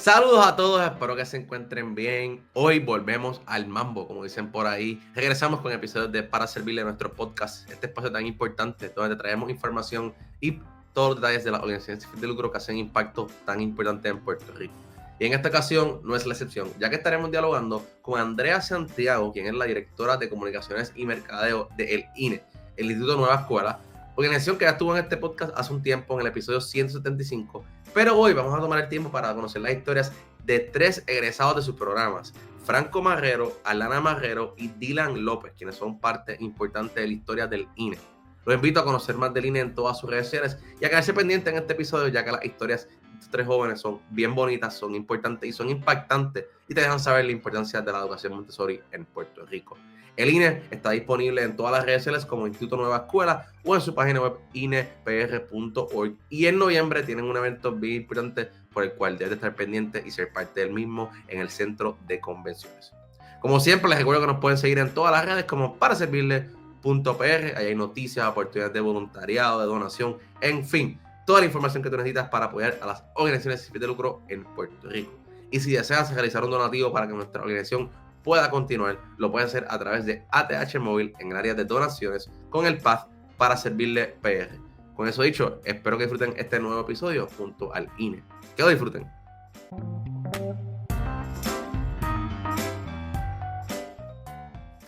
Saludos a todos, espero que se encuentren bien. Hoy volvemos al mambo, como dicen por ahí. Regresamos con episodios de Para Servirle, nuestro podcast, este espacio tan importante donde te traemos información y todos los detalles de las organizaciones sin fin de lucro que hacen impacto tan importante en Puerto Rico. Y en esta ocasión no es la excepción, ya que estaremos dialogando con Andrea Santiago, quien es la directora de Comunicaciones y Mercadeo del INE, el Instituto Nueva Escuela, organización que ya estuvo en este podcast hace un tiempo, en el episodio 175, pero hoy vamos a tomar el tiempo para conocer las historias de 3 egresados de sus programas: Franco Marrero, Alana Marrero y Dylan López, quienes son parte importante de la historia del INE. Los invito a conocer más del INE en todas sus redes sociales y a quedarse pendiente en este episodio, ya que las historias de estos 3 jóvenes son bien bonitas, son importantes y son impactantes y te dejan saber la importancia de la educación Montessori en Puerto Rico. El INE está disponible en todas las redes sociales como Instituto Nueva Escuela o en su página web inepr.org. Y en noviembre tienen un evento bien importante por el cual debes estar pendiente y ser parte del mismo en el Centro de Convenciones. Como siempre, les recuerdo que nos pueden seguir en todas las redes como paraservirle.pr. Ahí hay noticias, oportunidades de voluntariado, de donación, en fin, toda la información que tú necesitas para apoyar a las organizaciones sin fin de lucro en Puerto Rico. Y si deseas realizar un donativo para que nuestra organización pueda continuar, lo puede hacer a través de ATH Móvil en el área de donaciones con el PAD Para Servirle PR. Con eso dicho, espero que disfruten este nuevo episodio junto al INE. Que lo disfruten.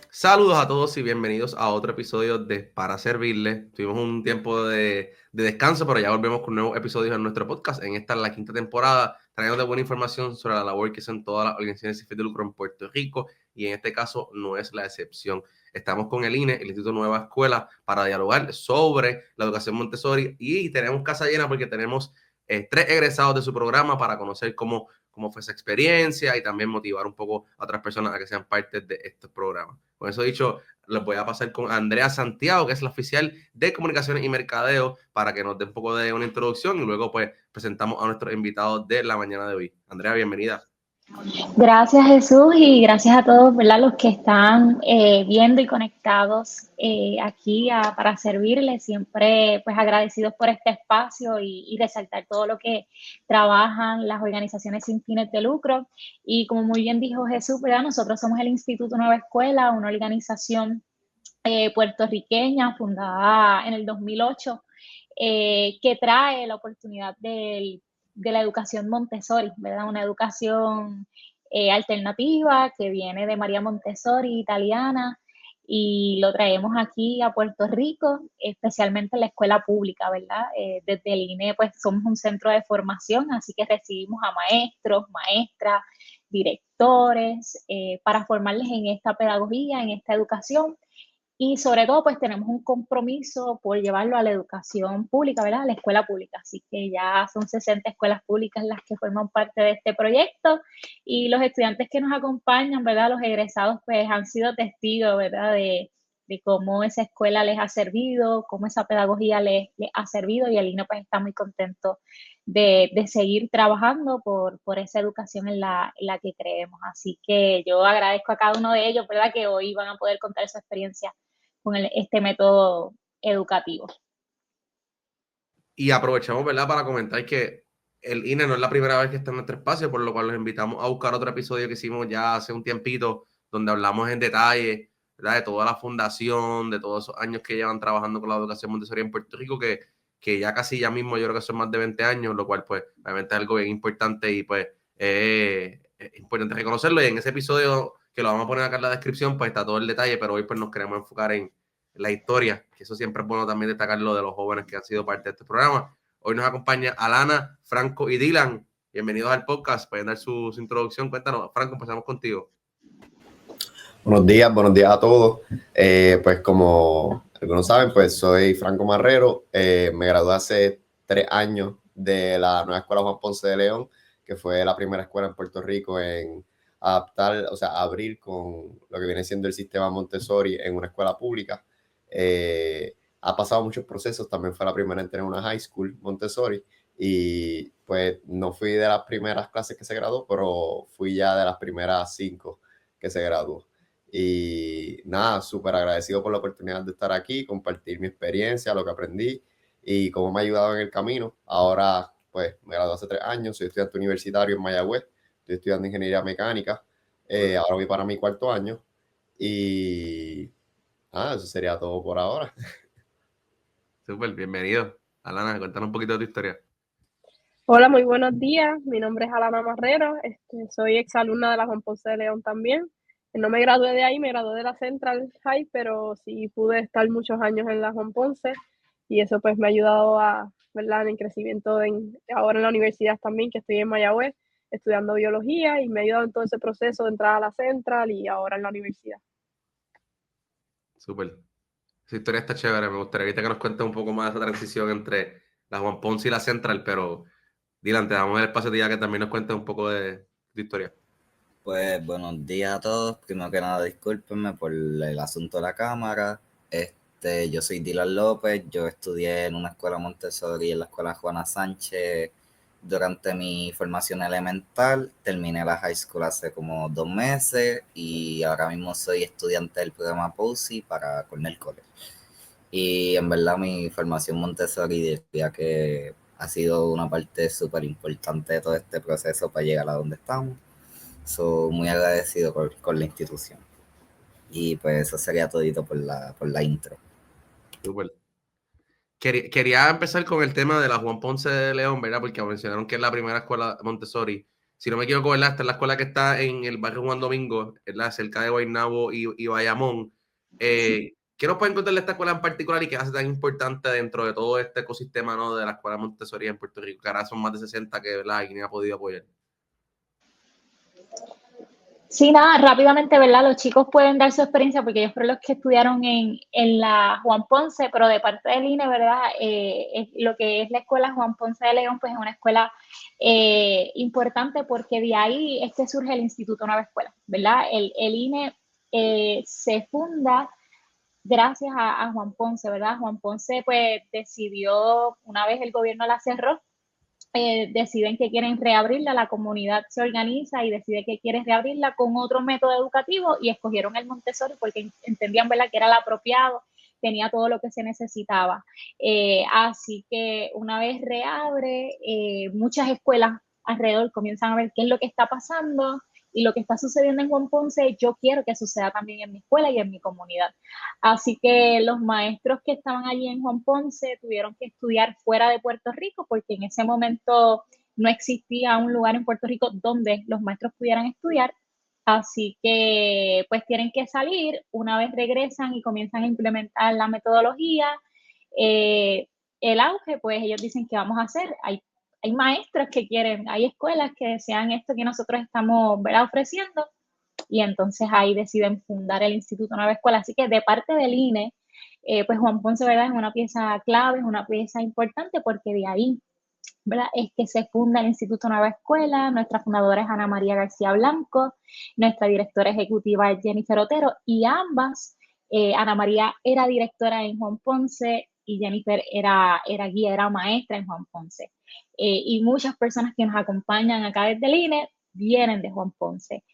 Saludos a todos y bienvenidos a otro episodio de Para Servirle. Tuvimos un tiempo de descanso, pero ya volvemos con nuevos episodios en nuestro podcast. En esta es la 5ª temporada, trayendo de buena información sobre la labor que hacen todas las organizaciones sin fin de lucro en Puerto Rico, y en este caso no es la excepción. Estamos con el INE, el Instituto Nueva Escuela, para dialogar sobre la educación Montessori, y tenemos casa llena porque tenemos 3 egresados de su programa para conocer cómo fue esa experiencia y también motivar un poco a otras personas a que sean parte de estos programas. Con eso dicho, les voy a pasar con Andrea Santiago, que es la oficial de Comunicaciones y Mercadeo, para que nos dé un poco de una introducción y luego pues presentamos a nuestros invitados de la mañana de hoy. Andrea, bienvenida. Gracias, Jesús, y gracias a todos, ¿verdad?, los que están viendo y conectados para servirles. Siempre pues agradecidos por este espacio y resaltar todo lo que trabajan las organizaciones sin fines de lucro. Y como muy bien dijo Jesús, ¿verdad?, nosotros somos el Instituto Nueva Escuela, una organización puertorriqueña fundada en el 2008, que trae la oportunidad de la educación Montessori, ¿verdad? Una educación alternativa que viene de María Montessori, italiana, y lo traemos aquí a Puerto Rico, especialmente en la escuela pública, ¿verdad? Desde el INE, pues somos un centro de formación, así que recibimos a maestros, maestras, directores, para formarles en esta pedagogía, en esta educación. Y sobre todo, pues tenemos un compromiso por llevarlo a la educación pública, ¿verdad? A la escuela pública. Así que ya son 60 escuelas públicas las que forman parte de este proyecto, y los estudiantes que nos acompañan, ¿verdad?, los egresados, pues han sido testigos, ¿verdad?, de cómo esa escuela les ha servido, cómo esa pedagogía les ha servido, y el INE pues está muy contento de seguir trabajando por esa educación en la que creemos. Así que yo agradezco a cada uno de ellos, ¿verdad?, que hoy van a poder contar su experiencia con este método educativo. Y aprovechamos, ¿verdad?, para comentar que el INE no es la primera vez que está en nuestro espacio, por lo cual los invitamos a buscar otro episodio que hicimos ya hace un tiempito, donde hablamos en detalle, ¿verdad?, de toda la fundación, de todos esos años que llevan trabajando con la educación Montessori en Puerto Rico, que ya mismo yo creo que son más de 20 años, lo cual pues obviamente es algo bien importante y pues es importante reconocerlo. Y en ese episodio, que lo vamos a poner acá en la descripción, pues está todo el detalle, pero hoy pues nos queremos enfocar en la historia, que eso siempre es bueno también destacarlo de los jóvenes que han sido parte de este programa. Hoy nos acompaña Alana, Franco y Dylan. Bienvenidos al podcast. Pueden dar su introducción. Cuéntanos, Franco, empezamos contigo. Buenos días a todos. Pues como algunos saben, pues soy Franco Marrero. Me gradué hace 3 años de la Nueva Escuela Juan Ponce de León, que fue la primera escuela en Puerto Rico en adaptar, o sea, abrir con lo que viene siendo el sistema Montessori en una escuela pública. Ha pasado muchos procesos. También fue la primera en tener una high school Montessori, y pues no fui de las primeras clases que se graduó, pero fui ya de las primeras 5 que se graduó. Y nada, súper agradecido por la oportunidad de estar aquí, compartir mi experiencia, lo que aprendí y cómo me ha ayudado en el camino. Ahora pues me gradué hace 3 años, soy estudiante universitario en Mayagüez, estoy estudiando ingeniería mecánica, ahora voy para mi 4.º año y eso sería todo por ahora. Súper, bienvenido. Alana, cuéntanos un poquito de tu historia. Hola, muy buenos días. Mi nombre es Alana Marrero. Soy exalumna de la Juan Ponce de León también. No me gradué de ahí, me gradué de la Central High, pero sí pude estar muchos años en la Juan Ponce y eso pues me ha ayudado ¿verdad? En el crecimiento ahora en la universidad también, que estoy en Mayagüez estudiando biología y me ha ayudado en todo ese proceso de entrar a la Central y ahora en la universidad. Súper. Esa historia está chévere. Me gustaría ahorita que nos cuentes un poco más de esa transición entre la Juan Ponce y la Central, pero Dylan, te damos el espacio a ti ya que también nos cuentes un poco de tu historia. Pues buenos días a todos. Primero que nada, discúlpenme por el asunto de la cámara. Yo soy Dylan López. Yo estudié en una escuela Montessori en la escuela Juana Sánchez durante mi formación elemental. Terminé la high school hace como 2 meses y ahora mismo soy estudiante del programa POSI para Cornell College. Y en verdad mi formación Montessori diría que ha sido una parte súper importante de todo este proceso para llegar a donde estamos. Soy muy agradecido con la institución. Y pues eso sería todito por la intro. Súper. Quería empezar con el tema de la Juan Ponce de León, ¿verdad? Porque mencionaron que es la primera escuela Montessori. Si no me equivoco, ¿verdad? Esta es la escuela que está en el barrio Juan Domingo, ¿verdad? Cerca de Guaynabo y Bayamón. ¿Qué nos pueden contar de esta escuela en particular y qué hace tan importante dentro de todo este ecosistema, ¿no? De la escuela Montessori en Puerto Rico? Que ahora son más de 60 que, ¿verdad? Alguien ha podido apoyar. Sí, nada, rápidamente, ¿verdad? Los chicos pueden dar su experiencia porque ellos fueron los que estudiaron en la Juan Ponce, pero de parte del INE, ¿verdad? Lo que es la escuela Juan Ponce de León, pues es una escuela importante porque de ahí es que surge el Instituto Nueva Escuela, ¿verdad? El INE se funda gracias a Juan Ponce, ¿verdad? Juan Ponce pues decidió, una vez el gobierno la cerró, deciden que quieren reabrirla, la comunidad se organiza y decide que quiere reabrirla con otro método educativo y escogieron el Montessori porque entendían, ¿verdad?, que era el apropiado, tenía todo lo que se necesitaba. Así que una vez reabre, muchas escuelas alrededor comienzan a ver qué es lo que está pasando y lo que está sucediendo en Juan Ponce, yo quiero que suceda también en mi escuela y en mi comunidad. Así que los maestros que estaban allí en Juan Ponce tuvieron que estudiar fuera de Puerto Rico porque en ese momento no existía un lugar en Puerto Rico donde los maestros pudieran estudiar. Así que pues tienen que salir, una vez regresan y comienzan a implementar la metodología, el auge, pues ellos dicen que vamos a hacer. Hay maestros que quieren, hay escuelas que desean esto que nosotros estamos, ¿verdad?, ofreciendo, y entonces ahí deciden fundar el Instituto Nueva Escuela. Así que de parte del INE, pues Juan Ponce, ¿verdad?, es una pieza clave, es una pieza importante porque de ahí, ¿verdad?, es que se funda el Instituto Nueva Escuela. Nuestra fundadora es Ana María García Blanco, nuestra directora ejecutiva es Jennifer Otero y ambas, Ana María era directora en Juan Ponce y Jennifer era guía, era maestra en Juan Ponce. Y muchas personas que nos acompañan acá desde el INE vienen de Juan Ponce.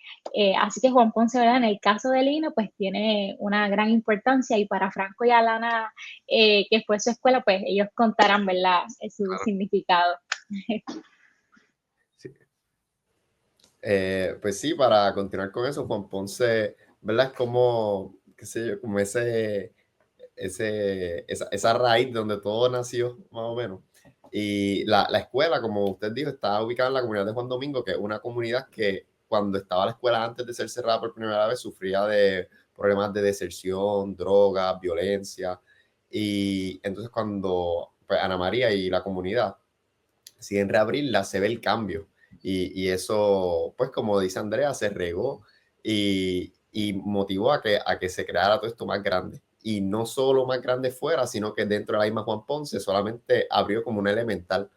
Así que Juan Ponce, ¿verdad?, en el caso del INE, pues tiene una gran importancia y para Franco y Alana, que fue su escuela, pues ellos contarán, ¿verdad?, su significado. Sí. Pues sí, para continuar con eso, Juan Ponce, ¿verdad? Es como, qué sé yo, como esa raíz donde todo nació, más o menos. Y la escuela, como usted dijo, está ubicada en la comunidad de Juan Domingo, que es una comunidad que cuando estaba la escuela antes de ser cerrada por primera vez sufría de problemas de deserción, drogas, violencia. Y entonces cuando pues, Ana María y la comunidad deciden reabrirla, se ve el cambio. Y eso, pues como dice Andrea, se regó y motivó a que se creara todo esto más grande. Y no solo más grande fuera, sino que dentro de la misma Juan Ponce solamente abrió como una elemental.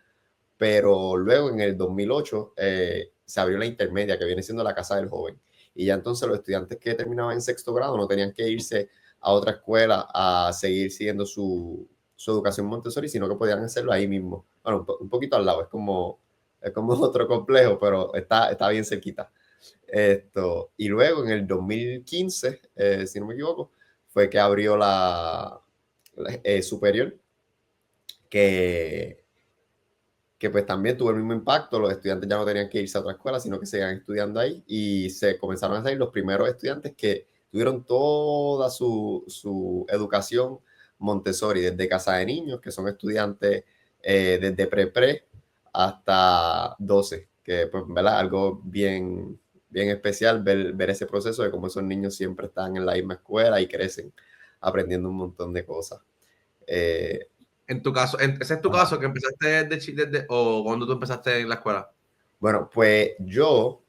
Pero luego en el 2008 se abrió la intermedia, que viene siendo la Casa del Joven. Y ya entonces los estudiantes que terminaban en 6º grado no tenían que irse a otra escuela a seguir siguiendo su educación Montessori, sino que podían hacerlo ahí mismo. Bueno, un poquito al lado, es como otro complejo, pero está bien cerquita. Y luego en el 2015, si no me equivoco, fue que abrió la superior, que que pues también tuvo el mismo impacto. Los estudiantes ya no tenían que irse a otra escuela, sino que seguían estudiando ahí y se comenzaron a salir los primeros estudiantes que tuvieron toda su educación Montessori, desde casa de niños, que son estudiantes desde pre-pre hasta 12, que pues, ¿verdad? Algo bien, bien especial ver ese proceso de cómo esos niños siempre están en la misma escuela y crecen aprendiendo un montón de cosas. En tu caso, ¿ese es tu caso que empezaste o cuando tú empezaste en la escuela? Bueno, pues yo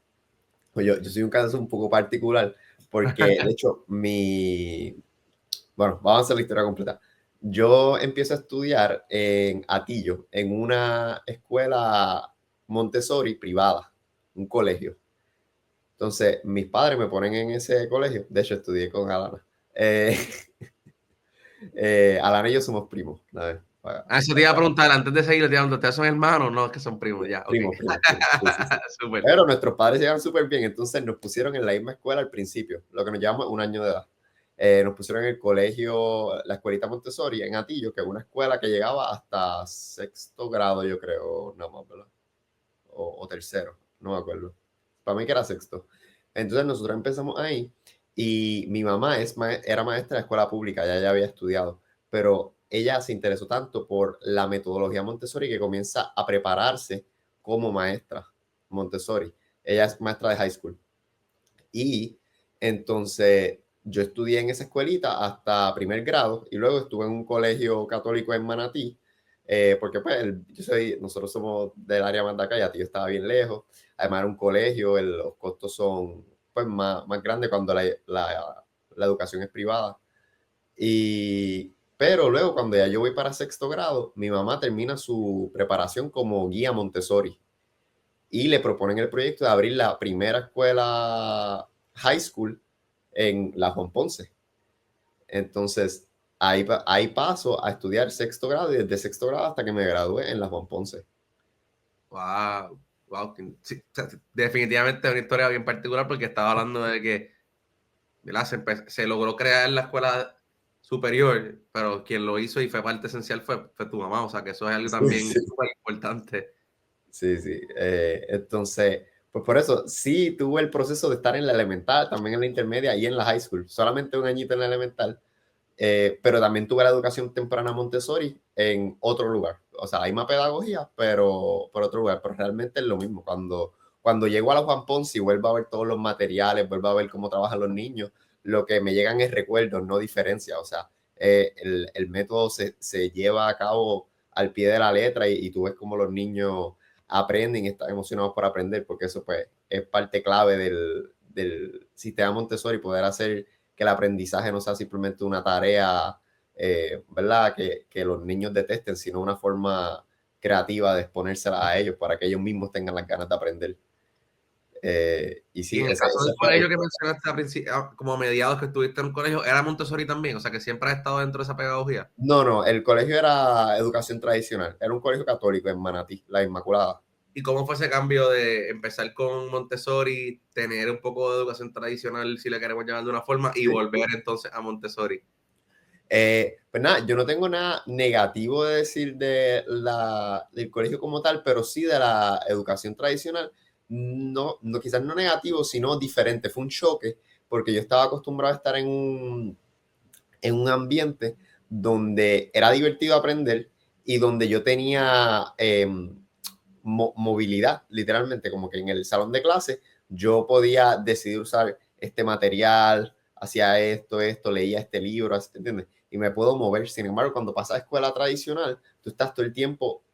soy un caso un poco particular porque, de hecho, bueno, vamos a hacer la historia completa. Yo empiezo a estudiar en Atillo, en una escuela Montessori privada, un colegio. Entonces, mis padres me ponen en ese colegio. De hecho, estudié con Alana. Alana y yo somos primos. Eso te iba a preguntar, antes de seguir, ¿ustedes son hermanos? No, es que son primos, ya. Primos. Sí, sí. Súper. Pero nuestros padres llegan súper bien, entonces nos pusieron en la misma escuela al principio, lo que nos llevamos 1 año de edad. Nos pusieron en el colegio, la escuelita Montessori en Atillo, que es una escuela que llegaba hasta 6º grado, yo creo, no más, ¿verdad? O 3º, no me acuerdo. Para mí que era 6º. Entonces nosotros empezamos ahí y mi mamá era maestra de escuela pública, ya había estudiado, pero ella se interesó tanto por la metodología Montessori que comienza a prepararse como maestra Montessori. Ella es maestra de high school. Y entonces yo estudié en esa escuelita hasta 1er grado y luego estuve en un colegio católico en Manatí, porque pues nosotros somos del área más de acá y a ti yo estaba bien lejos. Además era un colegio, los costos son pues más grandes cuando la educación es privada. Pero luego cuando ya yo voy para 6º grado, mi mamá termina su preparación como guía Montessori y le proponen el proyecto de abrir la primera escuela high school en la Juan Ponce. Entonces, ahí paso a estudiar 6º grado y desde 6º grado hasta que me gradué en la Juan Ponce. Wow. Sí, definitivamente una historia bien particular porque estaba hablando de que, ¿verdad? Se logró crear la escuela superior, pero quien lo hizo y fue parte esencial fue tu mamá, o sea que eso es algo también súper importante. Sí. Entonces, pues por eso, sí tuve el proceso de estar en la elemental, también en la intermedia y en la high school, solamente 1 añito en la elemental, pero también tuve la educación temprana Montessori en otro lugar, o sea, hay más pedagogía, pero por otro lugar, pero realmente es lo mismo. Cuando llego a la Juan Ponce y vuelvo a ver todos los materiales, vuelvo a ver cómo trabajan los niños, lo que me llegan es recuerdos, no diferencia, o sea, el método se lleva a cabo al pie de la letra y tú ves cómo los niños aprenden y están emocionados por aprender, porque eso pues es parte clave del sistema Montessori, poder hacer que el aprendizaje no sea simplemente una tarea, ¿verdad? Que los niños detesten, sino una forma creativa de exponérsela a ellos para que ellos mismos tengan las ganas de aprender. Y sí, Y en el caso del colegio que mencionaste como a mediados que estuviste en un colegio, ¿era Montessori también? O sea, que siempre has estado dentro de esa pedagogía. No, el colegio era educación tradicional, era un colegio católico en Manatí, la Inmaculada. ¿Y cómo fue ese cambio de empezar con Montessori, tener un poco de educación tradicional, si le queremos llamar de una forma, y volver entonces a Montessori? Pues nada, yo no tengo nada negativo de decir del colegio como tal, pero sí de la educación tradicional. No, quizás no negativo, sino diferente. Fue un choque porque yo estaba acostumbrado a estar en un ambiente donde era divertido aprender y donde yo tenía movilidad, literalmente, como que en el salón de clase yo podía decidir usar este material, hacía esto, leía este libro, ¿entiendes? Y me puedo mover. Sin embargo, cuando pasas a escuela tradicional, tú estás todo el tiempo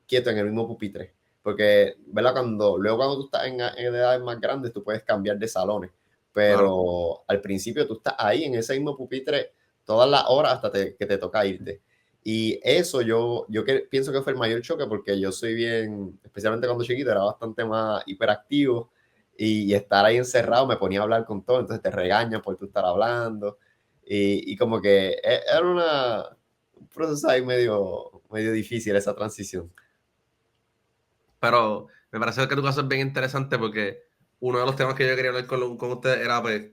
quieto en el mismo pupitre. Porque, ¿verdad? Luego cuando tú estás en edades más grandes, tú puedes cambiar de salones. Pero al principio tú estás ahí en ese mismo pupitre todas las horas hasta que te toca irte. Y eso yo pienso que fue el mayor choque porque yo soy bien, especialmente cuando chiquito, era bastante más hiperactivo y estar ahí encerrado me ponía a hablar con todo, entonces te regañan por tú estar hablando y como que era un proceso ahí medio difícil esa transición. Pero me parece que tu caso es bien interesante porque uno de los temas que yo quería hablar con ustedes era pues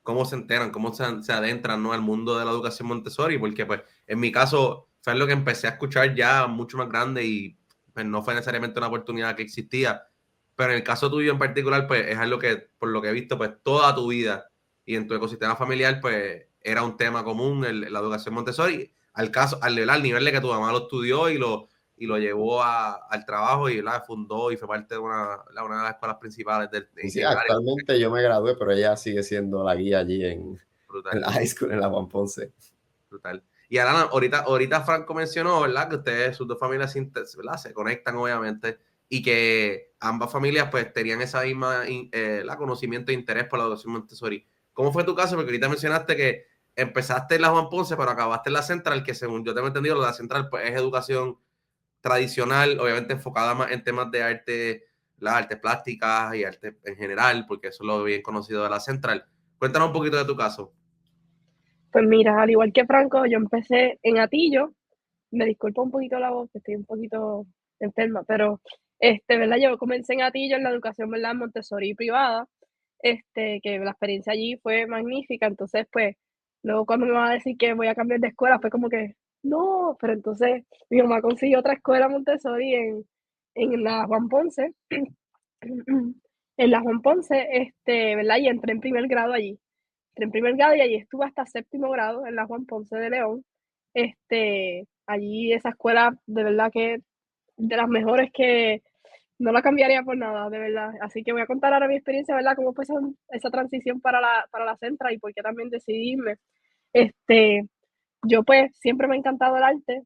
cómo se enteran, cómo se adentran, ¿no?, al mundo de la educación Montessori, porque pues en mi caso fue lo que empecé a escuchar ya mucho más grande y pues no fue necesariamente una oportunidad que existía, pero en el caso tuyo en particular, pues es algo que, por lo que he visto, pues toda tu vida y en tu ecosistema familiar, pues era un tema común, la educación Montessori, al nivel de que tu mamá lo estudió y lo llevó al trabajo y fundó y fue parte de una de las escuelas principales Sí, en el área. actualmente yo me gradué, pero ella sigue siendo la guía allí Brutal. en la high school, en la Juan Ponce. Brutal. Y Alana, ahorita Franco mencionó, ¿verdad? Que ustedes, sus dos familias, ¿verdad? Se conectan, obviamente, y que ambas familias, pues, tenían esa misma, la conocimiento e interés por la educación Montessori. ¿Cómo fue tu caso? Porque ahorita mencionaste que empezaste en la Juan Ponce, pero acabaste en la Central, que según yo tengo entendido, la Central, pues, es educación tradicional, obviamente enfocada más en temas de arte, las artes plásticas y arte en general, porque eso es lo bien conocido de la Central. Cuéntanos un poquito de tu caso. Pues mira, al igual que Franco, yo empecé en Atillo. Me disculpo un poquito la voz, que estoy un poquito enferma, pero, ¿verdad? Yo comencé en Atillo en la educación, ¿verdad? Montessori privada, que la experiencia allí fue magnífica. Entonces, pues, luego cuando me van a decir que voy a cambiar de escuela, fue como que, no, pero entonces mi mamá consiguió otra escuela Montessori en la Juan Ponce, en la Juan Ponce, ¿verdad? Y entré en primer grado allí. Entré en primer grado y allí estuve hasta séptimo grado en la Juan Ponce de León. Allí esa escuela, de verdad que de las mejores, que no la cambiaría por nada, de verdad. Así que voy a contar ahora mi experiencia, ¿verdad? Cómo fue esa transición para la Centra y por qué también decidí irme. Yo pues siempre me ha encantado el arte,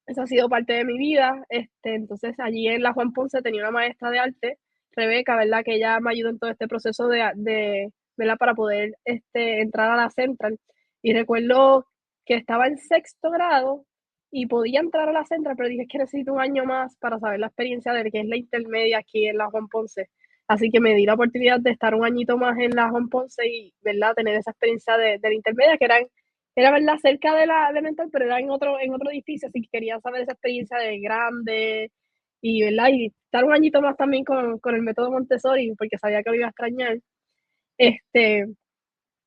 eso ha sido parte de mi vida. Entonces allí en la Juan Ponce tenía una maestra de arte, Rebeca, ¿verdad? Que ella me ayudó en todo este proceso ¿verdad? Para poder entrar a la Central. Y recuerdo que estaba en sexto grado y podía entrar a la Central, pero dije, es que necesito un año más para saber la experiencia de que es la intermedia aquí en la Juan Ponce. Así que me di la oportunidad de estar un añito más en la Juan Ponce y, ¿verdad? Tener esa experiencia de la intermedia, que era, ¿verdad? Cerca de mental, pero era en otro edificio, así que quería saber esa experiencia de grande y, ¿verdad? Y estar un añito más también con el método Montessori, porque sabía que lo iba a extrañar. Este,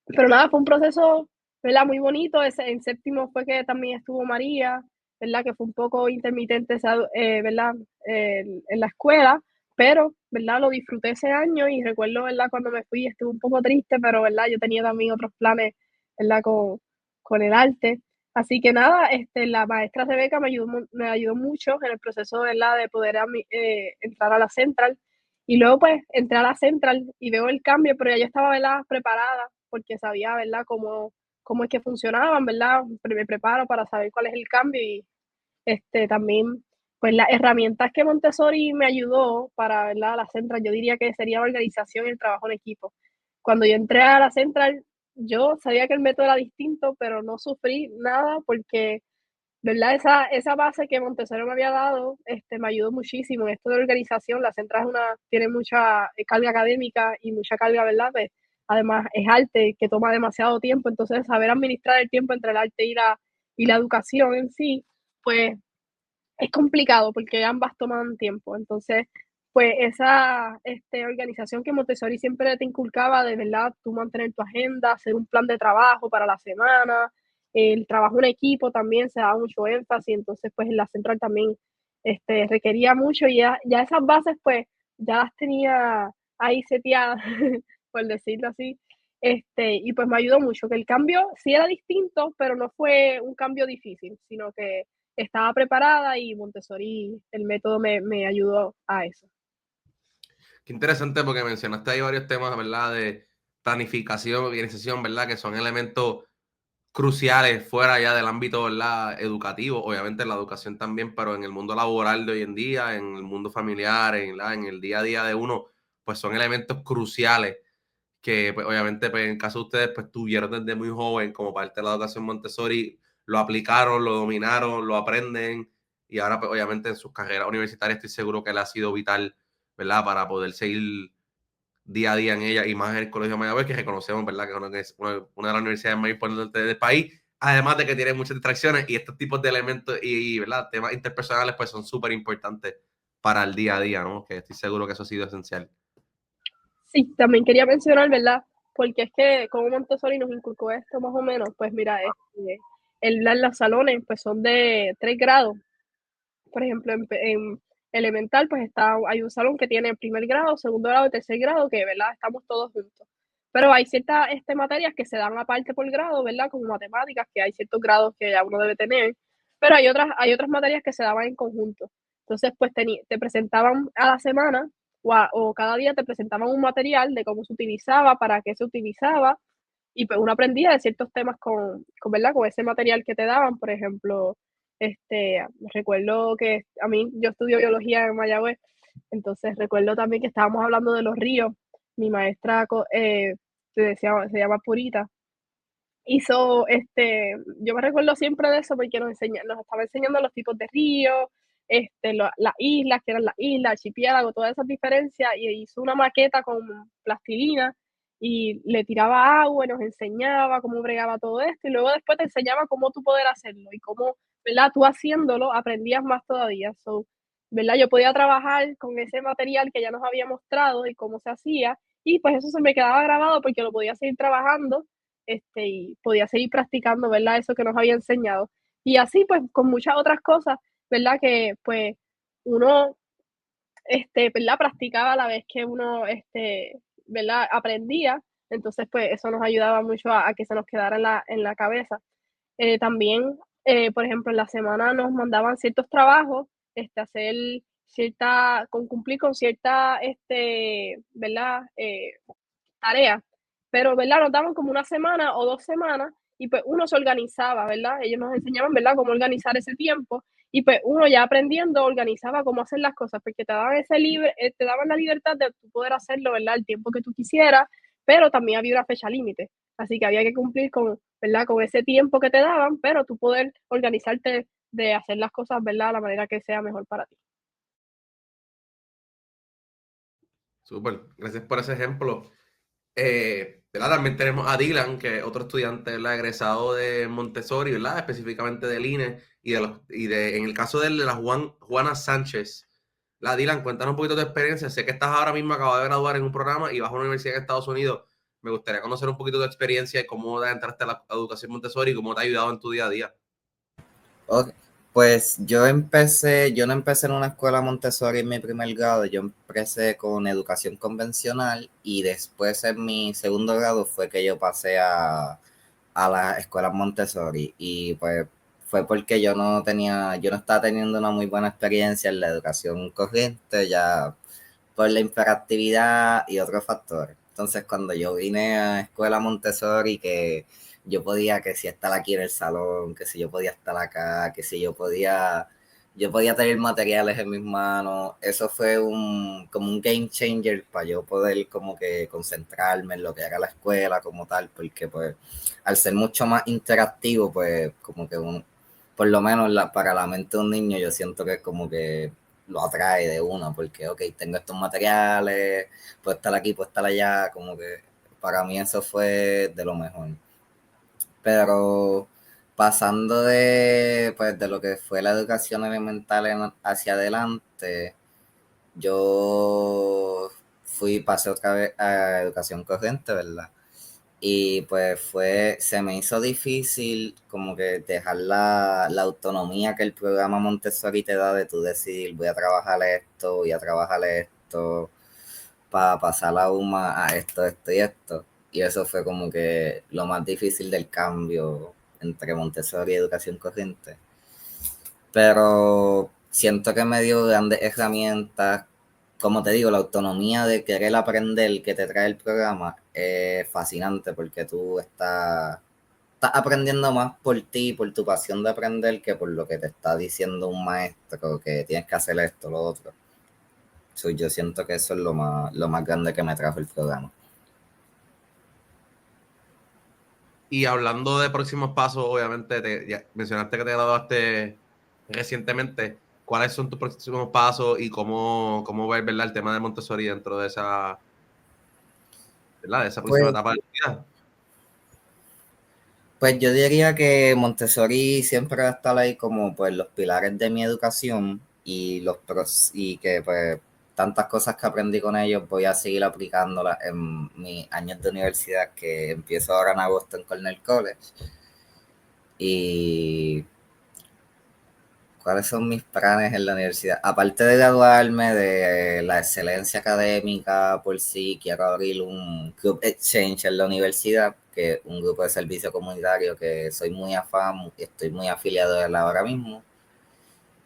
pero nada, fue un proceso, ¿verdad? Muy bonito. En séptimo fue que también estuvo María, ¿verdad? Que fue un poco intermitente, ¿verdad? En la escuela, pero, ¿verdad? Lo disfruté ese año y recuerdo, ¿verdad? Cuando me fui estuve un poco triste, pero, ¿verdad? Yo tenía también otros planes, ¿verdad? Con el arte. Así que nada, la maestra Rebeca me ayudó mucho en el proceso, ¿verdad? De poder entrar a la Central. Y luego pues entré a la Central y veo el cambio, pero ya yo estaba, ¿verdad? Preparada porque sabía, ¿verdad? Cómo es que funcionaban, ¿verdad? Me preparo para saber cuál es el cambio y también, pues las herramientas que Montessori me ayudó para, ¿verdad? La Central, yo diría que sería la organización y el trabajo en equipo. Cuando yo entré a la Central, yo sabía que el método era distinto, pero no sufrí nada porque, ¿verdad? Esa base que Montessori me había dado, me ayudó muchísimo en esto de organización. La Central tiene mucha carga académica y mucha carga, ¿verdad? Pues, además es arte que toma demasiado tiempo, entonces saber administrar el tiempo entre el arte y la educación en sí, pues es complicado porque ambas toman tiempo. Entonces, pues esa organización que Montessori siempre te inculcaba, de verdad, tú mantener tu agenda, hacer un plan de trabajo para la semana, el trabajo en equipo también se daba mucho énfasis. Entonces, pues en la Central también requería mucho y ya esas bases, pues ya las tenía ahí seteadas, por decirlo así. Y pues me ayudó mucho, que el cambio sí era distinto, pero no fue un cambio difícil, sino que estaba preparada y Montessori, el método me ayudó a eso. Qué interesante porque mencionaste ahí varios temas, ¿verdad? De planificación, organización, ¿verdad? Que son elementos cruciales fuera ya del ámbito, ¿verdad? Educativo, obviamente en la educación también, pero en el mundo laboral de hoy en día, en el mundo familiar, en el día a día de uno, pues son elementos cruciales que pues, obviamente pues, en el caso de ustedes pues tuvieron desde muy joven como parte de la educación Montessori, lo aplicaron, lo dominaron, lo aprenden y ahora pues obviamente en sus carreras universitarias estoy seguro que le ha sido vital, ¿verdad? Para poder seguir día a día en ella y más en el Colegio Mayagüez, que reconocemos, ¿verdad? Que es una de las universidades más importantes del país, además de que tiene muchas distracciones y estos tipos de elementos ¿verdad? Temas interpersonales pues son súper importantes para el día a día, ¿no? Que estoy seguro que eso ha sido esencial. Sí, también quería mencionar, ¿verdad? Porque es que como Montessori nos inculcó esto más o menos, pues mira, los salones pues son de 3 grados. Por ejemplo, elemental, pues hay un salón que tiene primer grado, segundo grado y tercer grado, que, ¿verdad? Estamos todos juntos. Pero hay ciertas materias que se dan aparte por grado, ¿verdad? Como matemáticas, que hay ciertos grados que ya uno debe tener, pero hay otras materias que se daban en conjunto. Entonces, pues te presentaban a la semana o cada día te presentaban un material de cómo se utilizaba, para qué se utilizaba, y pues uno aprendía de ciertos temas ¿verdad? Con ese material que te daban. Por ejemplo, recuerdo que yo estudio biología en Mayagüez, entonces recuerdo también que estábamos hablando de los ríos. Mi maestra se llama Purita. Yo me recuerdo siempre de eso porque nos estaba enseñando los tipos de ríos, las islas, que eran las islas, archipiélago, todas esas diferencias, y hizo una maqueta con plastilina y le tiraba agua y nos enseñaba cómo bregaba todo esto, y luego después te enseñaba cómo tú poder hacerlo y cómo, ¿verdad? Tú haciéndolo aprendías más todavía. ¿Verdad? Yo podía trabajar con ese material que ya nos había mostrado y cómo se hacía, y pues eso se me quedaba grabado porque lo podía seguir trabajando, y podía seguir practicando, ¿verdad? Eso que nos había enseñado. Y así, pues, con muchas otras cosas, ¿verdad? Que, pues, uno, ¿verdad? Practicaba a la vez que uno, ¿verdad? Aprendía. Entonces, pues, eso nos ayudaba mucho a que se nos quedara en la cabeza. También, por ejemplo, en la semana nos mandaban ciertos trabajos, hacer cumplir con cierta, ¿verdad? Tareas, pero, ¿verdad? Nos daban como una semana o 2 semanas, y pues uno se organizaba, ¿verdad? Ellos nos enseñaban, ¿verdad?, cómo organizar ese tiempo, y pues uno ya aprendiendo organizaba cómo hacer las cosas, porque te daban la libertad de tú poder hacerlo, ¿verdad?, el tiempo que tú quisieras, pero también había una fecha límite, así que había que cumplir ¿verdad?, con ese tiempo que te daban, pero tú poder organizarte de hacer las cosas, ¿verdad?, a la manera que sea mejor para ti. Súper, gracias por ese ejemplo. ¿Verdad? También tenemos a Dylan, que es otro estudiante, ¿verdad? Egresado de Montessori, ¿verdad? Específicamente del INE, en el caso de la Juana Sánchez. Dylan, cuéntanos un poquito de tu experiencia. Sé que estás ahora mismo acabado de graduar en un programa y vas a una universidad en Estados Unidos. Me gustaría conocer un poquito de tu experiencia y cómo entraste a la educación Montessori y cómo te ha ayudado en tu día a día. Okay. Pues yo no empecé en una escuela Montessori en mi primer grado, yo empecé con educación convencional y después en mi segundo grado fue que yo pasé a las escuelas Montessori, y pues fue porque yo no estaba teniendo una muy buena experiencia en la educación corriente, ya por la hiperactividad y otros factores. Entonces, cuando yo vine a escuela Montessori, que yo podía, que si estar aquí en el salón, que si yo podía estar acá, que si yo podía tener materiales en mis manos, eso fue como un game changer para yo poder como que concentrarme en lo que era la escuela como tal, porque pues al ser mucho más interactivo, pues como que por lo menos para la mente de un niño, yo siento que es como que lo atrae de uno, porque, ok, tengo estos materiales, puedo estar aquí, puedo estar allá, como que para mí eso fue de lo mejor. Pero pasando pues, de lo que fue la educación elemental hacia adelante, yo pasé otra vez a educación corriente, ¿verdad? Y pues se me hizo difícil como que dejar la autonomía que el programa Montessori te da de tú decidir, voy a trabajar esto, para pasar la UMA a esto y esto. Y eso fue como que lo más difícil del cambio entre Montessori y educación corriente. Pero siento que me dio grandes herramientas. Como te digo, la autonomía de querer aprender que te trae el programa es fascinante, porque tú estás aprendiendo más por ti, por tu pasión de aprender, que por lo que te está diciendo un maestro, que tienes que hacer esto, lo otro. Yo siento que eso es lo más grande que me trajo el programa. Y hablando de próximos pasos, obviamente, ya mencionaste que te graduaste recientemente. ¿Cuáles son tus próximos pasos y cómo ves, ¿verdad?, el tema de Montessori dentro de esa, ¿verdad?, de esa próxima etapa de tu vida? Pues yo diría que Montessori siempre va a estar ahí como pues los pilares de mi educación, y que pues tantas cosas que aprendí con ellos voy a seguir aplicándolas en mis años de universidad, que empiezo ahora en agosto en Cornell College. Y ¿cuáles son mis planes en la universidad? Aparte de graduarme de la excelencia académica por sí, quiero abrir un Club Exchange en la universidad, que es un grupo de servicio comunitario que soy muy afán y estoy muy afiliado a él ahora mismo.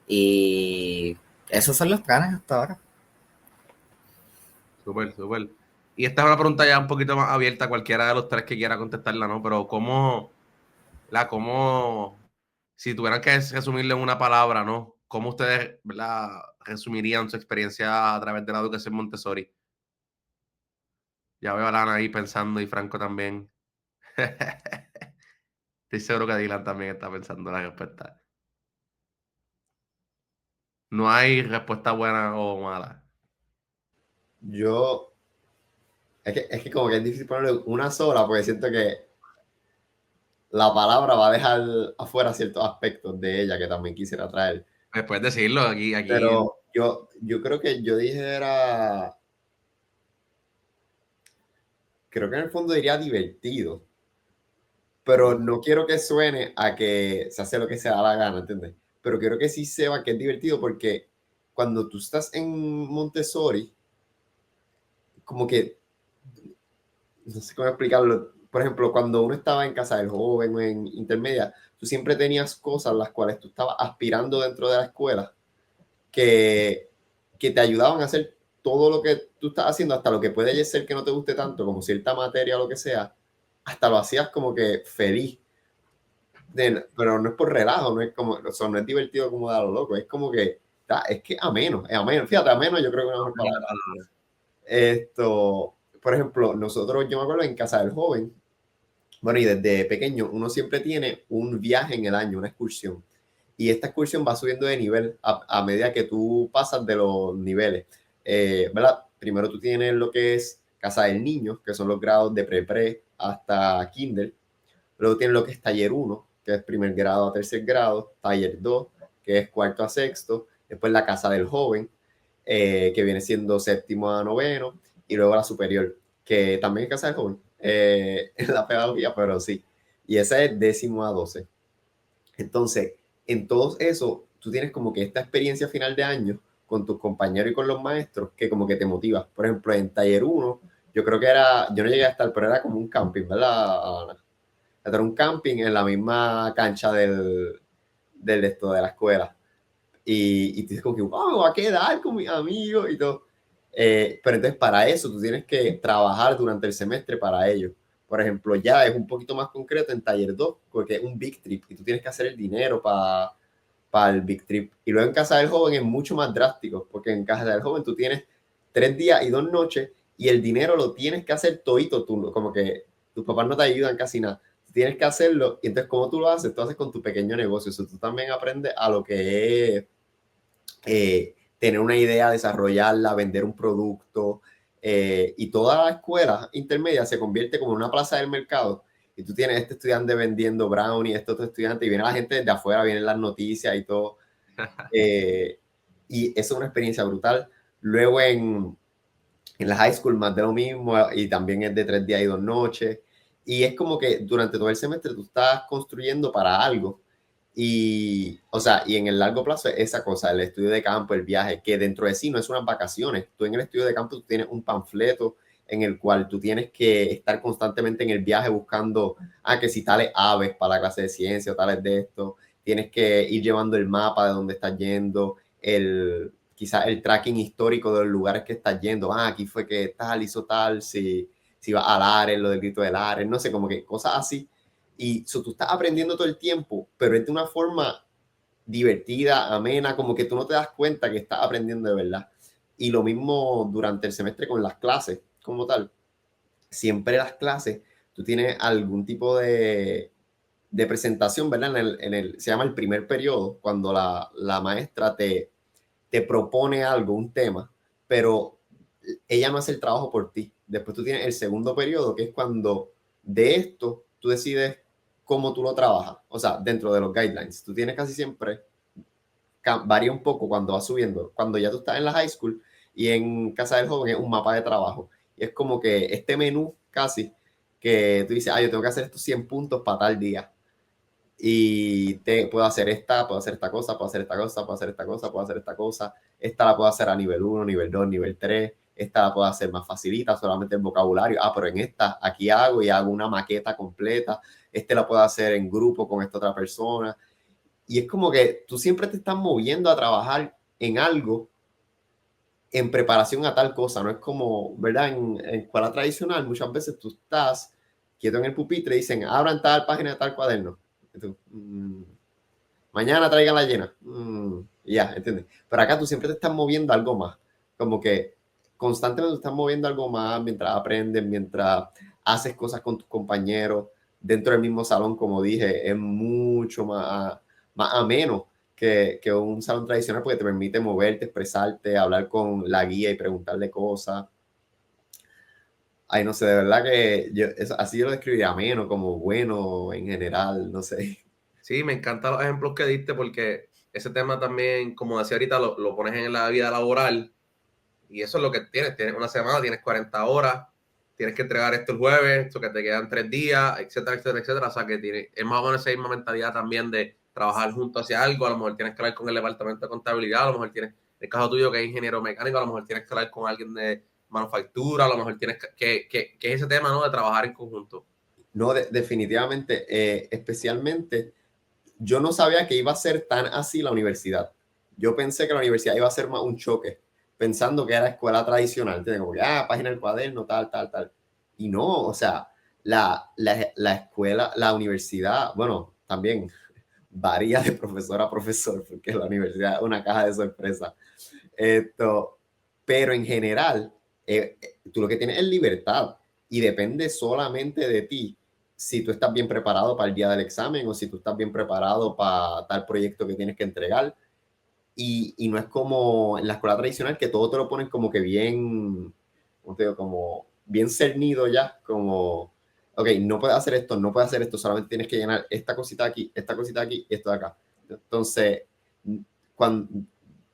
Y esos son los planes hasta ahora. Súper, súper. Y esta es una pregunta ya un poquito más abierta a cualquiera de los tres que quiera contestarla, ¿no? Pero si tuvieran que resumirle en una palabra, ¿no? ¿Cómo ustedes, ¿verdad? Resumirían su experiencia a través de la educación Montessori? Ya veo a Lana ahí pensando y Franco también. Estoy seguro que Dylan también está pensando la respuesta. No hay respuesta buena o mala. Yo, es que como que es difícil ponerle una sola, porque siento que la palabra va a dejar afuera ciertos aspectos de ella que también quisiera traer. Después decirlo, aquí. Pero yo creo que yo dijera, creo que en el fondo diría divertido, pero no quiero que suene a que se hace lo que se da la gana, ¿entiendes? Pero quiero que sí sepa que es divertido porque cuando tú estás en Montessori, como que, no sé cómo explicarlo, por ejemplo, cuando uno estaba en casa del joven o en intermedia, tú siempre tenías cosas las cuales tú estabas aspirando dentro de la escuela que, que te ayudaban a hacer todo lo que tú estás haciendo, hasta lo que puede ser que no te guste tanto, como cierta materia o lo que sea, hasta lo hacías como que feliz. Pero no es por relajo, no es como, o sea, no es divertido como de a lo loco, es como que, es que ameno, es ameno, fíjate, ameno yo creo que es una mejor palabra. Esto, por ejemplo, nosotros, yo me acuerdo en Casa del Joven, bueno, y desde pequeño uno siempre tiene un viaje en el año, una excursión. Y esta excursión va subiendo de nivel a medida que tú pasas de los niveles. ¿Verdad? Primero tú tienes lo que es Casa del Niño, que son los grados de pre-pre hasta kinder. Luego tienes lo que es taller 1, que es primer grado a tercer grado. Taller 2, que es cuarto a sexto. Después la Casa del Joven, que viene siendo séptimo a noveno. Y luego la superior, que también es Casa del Joven. En la pedagogía, pero sí. Y esa es décimo a 12. Entonces, en todo eso, tú tienes como que esta experiencia final de año con tus compañeros y con los maestros que como que te motiva. Por ejemplo, en taller 1, yo creo que era, yo no llegué a estar, pero era como un camping, ¿verdad, Ana? Era un camping en la misma cancha de la escuela. Y tú dices como que, wow, me va a quedar con mis amigos y todo. Pero entonces para eso tú tienes que trabajar durante el semestre para ello. Por ejemplo, ya es un poquito más concreto en taller 2 porque es un big trip y tú tienes que hacer el dinero para el big trip. Y luego en casa del joven es mucho más drástico, porque en casa del joven tú tienes 3 días y 2 noches y el dinero lo tienes que hacer todito tú, como que tus papás no te ayudan casi nada. Tienes que hacerlo y entonces ¿cómo tú lo haces? Tú haces con tu pequeño negocio. Eso tú también aprendes a lo que es tener una idea, desarrollarla, vender un producto, y toda la escuela intermedia se convierte como una plaza del mercado y tú tienes este estudiante vendiendo brownie, este otro estudiante y viene la gente desde afuera, vienen las noticias y todo, y eso es una experiencia brutal. Luego en la high school más de lo mismo y también es de 3 días y 2 noches y es como que durante todo el semestre tú estás construyendo para algo. Y, o sea, y en el largo plazo es esa cosa, el estudio de campo, el viaje, que dentro de sí no es unas vacaciones. Tú en el estudio de campo tú tienes un panfleto en el cual tú tienes que estar constantemente en el viaje buscando, que si tales aves para la clase de ciencia o tales de esto, tienes que ir llevando el mapa de dónde estás yendo, quizás el tracking histórico de los lugares que estás yendo. Aquí fue que tal hizo tal, si va a Lares, lo del grito de Lares, no sé, como que cosas así. Y tú estás aprendiendo todo el tiempo, pero es de una forma divertida, amena, como que tú no te das cuenta que estás aprendiendo de verdad. Y lo mismo durante el semestre con las clases, como tal. Siempre las clases, tú tienes algún tipo de presentación, ¿verdad? Se llama el primer periodo, cuando la maestra te propone algo, un tema, pero ella no hace el trabajo por ti. Después tú tienes el segundo periodo, que es cuando de esto tú decides cómo tú lo trabajas. O sea, dentro de los guidelines. Tú tienes casi siempre, varía un poco cuando vas subiendo. Cuando ya tú estás en la high school y en casa del joven es un mapa de trabajo. Y es como que este menú casi que tú dices, yo tengo que hacer estos 100 puntos para tal día. y puedo hacer puedo hacer esta cosa, puedo hacer esta cosa, puedo hacer esta cosa, puedo hacer esta cosa. Esta la puedo hacer a nivel 1, nivel 2, nivel 3. Esta la puedo hacer más facilita, solamente el vocabulario. Pero en esta, aquí hago una maqueta completa. La puedo hacer en grupo con esta otra persona. Y es como que tú siempre te estás moviendo a trabajar en algo en preparación a tal cosa. No es como, ¿verdad? En escuela tradicional, muchas veces tú estás quieto en el pupitre y dicen, abran tal página de tal cuaderno. Tú, mañana traigan la llena. Ya, ¿entiendes? Pero acá tú siempre te estás moviendo algo más. Como que constantemente te estás moviendo algo más mientras aprendes, mientras haces cosas con tus compañeros. Dentro del mismo salón, como dije, es mucho más ameno que un salón tradicional porque te permite moverte, expresarte, hablar con la guía y preguntarle cosas. Ay, no sé, de verdad que así yo lo describiría, ameno, como bueno en general, no sé. Sí, me encantan los ejemplos que diste porque ese tema también, como decía ahorita, lo pones en la vida laboral y eso es lo que tienes. Tienes una semana, tienes 40 horas, tienes que entregar esto el jueves, esto que te quedan 3 días, etcétera, etcétera, etcétera. O sea que es más o menos esa misma mentalidad también de trabajar junto hacia algo. A lo mejor tienes que hablar con el departamento de contabilidad, a lo mejor tienes, en el caso tuyo que es ingeniero mecánico, a lo mejor tienes que hablar con alguien de manufactura, a lo mejor tienes que es ese tema, ¿no? De trabajar en conjunto. No, definitivamente, especialmente, yo no sabía que iba a ser tan así la universidad. Yo pensé que la universidad iba a ser más un choque, pensando que era escuela tradicional, ¿entiendes? Como que, página del cuaderno, tal, tal, tal. Y no, o sea, la escuela, la universidad, bueno, también varía de profesor a profesor, porque la universidad es una caja de sorpresa. Pero en general, tú lo que tienes es libertad y depende solamente de ti si tú estás bien preparado para el día del examen o si tú estás bien preparado para tal proyecto que tienes que entregar. Y no es como en la escuela tradicional que todo te lo ponen como que bien, ¿cómo te digo? Como bien cernido ya, como, ok, no puedes hacer esto, no puedes hacer esto, solamente tienes que llenar esta cosita aquí, esto de acá. Entonces, cuando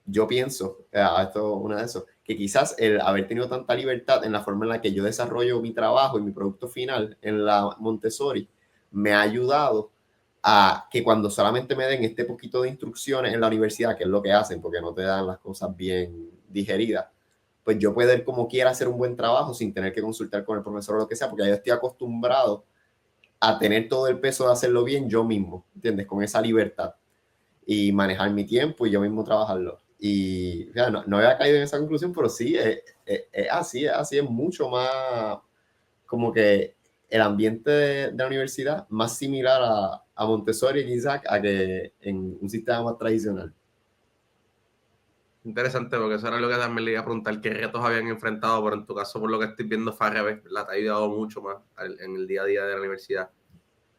yo pienso, esto una de esos, que quizás el haber tenido tanta libertad en la forma en la que yo desarrollo mi trabajo y mi producto final en la Montessori me ha ayudado a que cuando solamente me den este poquito de instrucciones en la universidad, que es lo que hacen porque no te dan las cosas bien digeridas, pues yo poder como quiera hacer un buen trabajo sin tener que consultar con el profesor o lo que sea, porque yo estoy acostumbrado a tener todo el peso de hacerlo bien yo mismo, ¿entiendes? Con esa libertad y manejar mi tiempo y yo mismo trabajarlo. Y ya, no había caído en esa conclusión, pero sí, así, es mucho más como que el ambiente de la universidad más similar a Montessori quizás a que en un sistema más tradicional. Interesante, porque eso era lo que también le iba a preguntar, qué retos habían enfrentado, pero en tu caso, por lo que estoy viendo, fue al revés, la te ha ayudado mucho más en el día a día de la universidad.